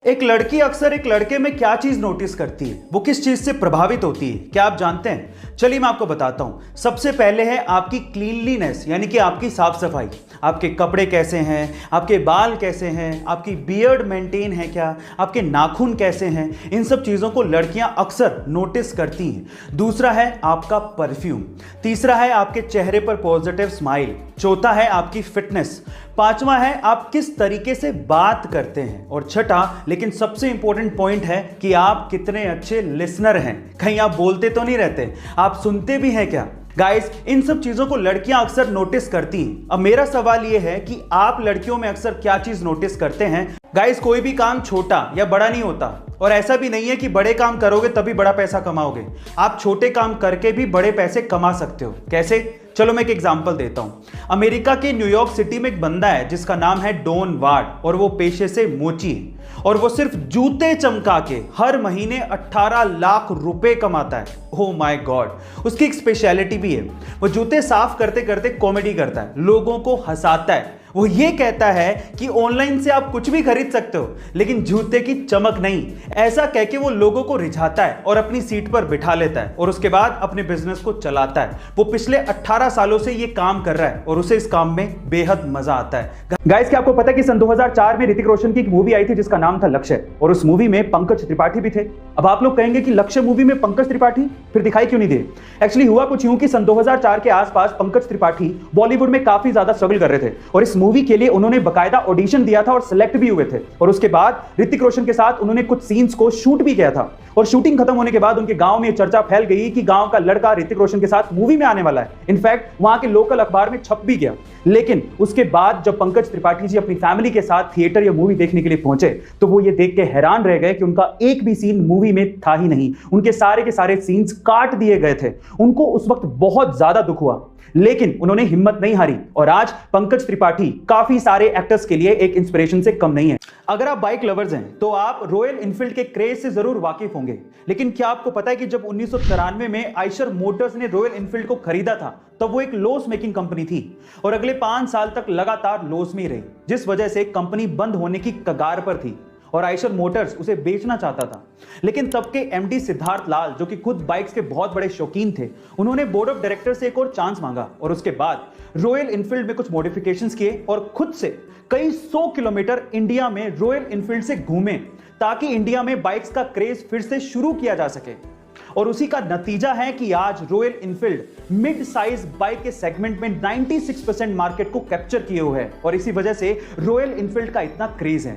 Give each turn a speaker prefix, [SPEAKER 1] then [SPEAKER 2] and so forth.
[SPEAKER 1] एक लड़की अक्सर एक लड़के में क्या चीज नोटिस करती है, वो किस चीज से प्रभावित होती है, क्या आप जानते हैं? चलिए मैं आपको बताता हूं। सबसे पहले है आपकी क्लीनलीनेस, यानी कि आपकी साफ सफाई। आपके कपड़े कैसे हैं, आपके बाल कैसे हैं, आपकी बियर्ड मेंटेन है क्या, आपके नाखून कैसे हैं, इन सब चीजों को लड़कियां अक्सर नोटिस करती हैं। दूसरा है आपका परफ्यूम। तीसरा है आपके चेहरे पर पॉजिटिव स्माइल। चौथा है आपकी फिटनेस। पांचवा है आप किस तरीके से बात करते हैं। और छठा लेकिन सबसे इंपॉर्टेंट पॉइंट है कि आप कितने अच्छे लिसनर हैं। कहीं आप बोलते तो नहीं रहते, आप सुनते भी हैं क्या? गाइस, इन सब चीजों को लड़कियां अक्सर नोटिस करती हैं। अब मेरा सवाल यह है कि आप लड़कियों में अक्सर क्या चीज नोटिस करते हैं? गाइस, कोई भी काम छोटा या बड़ा नहीं होता, और ऐसा भी नहीं है कि बड़े काम करोगे तभी बड़ा पैसा कमाओगे। आप छोटे काम करके भी बड़े पैसे कमा सकते हो। कैसे? चलो मैं एक एग्जांपल देता हूं। अमेरिका के न्यूयॉर्क सिटी में एक बंदा है जिसका नाम है डॉन वार्ड, और वो पेशे से मोची है, और वो सिर्फ जूते चमका के हर महीने 18 लाख रुपए कमाता है। Oh my God. उसकी एक स्पेशलिटी भी है, वो जूते साफ करते करते कॉमेडी करता है, लोगों को हंसाता है। वो ये कहता है कि ऑनलाइन से आप कुछ भी खरीद सकते हो, लेकिन जूते की चमक नहीं। ऐसा कह के वो लोगों को रिझाता है और अपनी सीट पर बिठा लेता है, और उसके बाद अपने बिजनेस को चलाता है। वो पिछले 18 सालों से ये काम कर रहा है और उसे इस काम में बेहद मजा आता है। गाइस, क्या आपको पता है कि सन 2004 में ऋतिक रोशन की एक मूवी आई थी जिसका नाम था लक्ष्य, और उस मूवी में पंकज त्रिपाठी भी थे। अब आप लोग कहेंगे कि लक्ष्य मूवी में पंकज त्रिपाठी, फिर दिखाई क्यों नहीं दिए? एक्चुअली हुआ कुछ यूं कि सन 2004 के आसपास पंकज त्रिपाठी बॉलीवुड में काफी ज्यादा स्ट्रगल कर रहे थे, और इस मूवी के लिए उन्होंने बकायदा ऑडिशन दिया था और सिलेक्ट भी हुए थे। और उसके बाद ऋतिक रोशन के साथ उन्होंने कुछ सीन्स को शूट भी किया था, और शूटिंग खत्म होने के बाद उनके गांव में चर्चा फैल गई कि गांव का लड़का ऋतिक रोशन के साथ मूवी में आने वाला है। इनफैक्ट वहां के लोकल अखबार में छप भी गया। लेकिन उसके बाद जब पंकज त्रिपाठी जी अपनी फैमिली के साथ थिएटर या मूवी देखने के लिए पहुंचे, तो वो ये देख के हैरान रह गए कि उनका एक भी सीन मूवी में था ही नहीं। उनके सारे के सारे सीन्स काट दिए गए थे। उनको उस वक्त बहुत ज्यादा दुख हुआ, लेकिन उन्होंने हिम्मत नहीं हारी, और आज पंकज त्रिपाठी काफी सारे एक्टर्स के लिए एक इंस्पिरेशन से कम नहीं है। अगर आप बाइक लवर्स हैं तो आप रॉयल एनफील्ड के क्रेज से जरूर वाकिफ होंगे, लेकिन क्या आपको पता है कि जब 1993 में आइशर मोटर्स ने रॉयल एनफील्ड को खरीदा था, तब वो एक लॉस मेकिंग कंपनी थी, और अगले 5 साल तक लगातार लॉस में ही रही, जिस वजह से कंपनी बंद होने की कगार पर थी, और आइशर मोटर्स उसे बेचना चाहता था। लेकिन तब के एमडी सिद्धार्थ लाल, जो कि खुद बाइक्स के बहुत बड़े शौकीन थे, उन्होंने बोर्ड ऑफ डायरेक्टर से एक और चांस मांगा, और उसके बाद रॉयल एनफील्ड में कुछ मॉडिफिकेशंस किए और खुद से कई 100 किलोमीटर इंडिया में रॉयल एनफील्ड से घूमे, ताकि इंडिया में बाइक्स का क्रेज फिर से शुरू किया जा सके। और उसी का नतीजा है कि आज royal Enfield mid size bike के सेगमेंट में 96% मार्केट को कैप्चर किए हुए है, और इसी वजह से रॉयल एनफील्ड का इतना क्रेज है।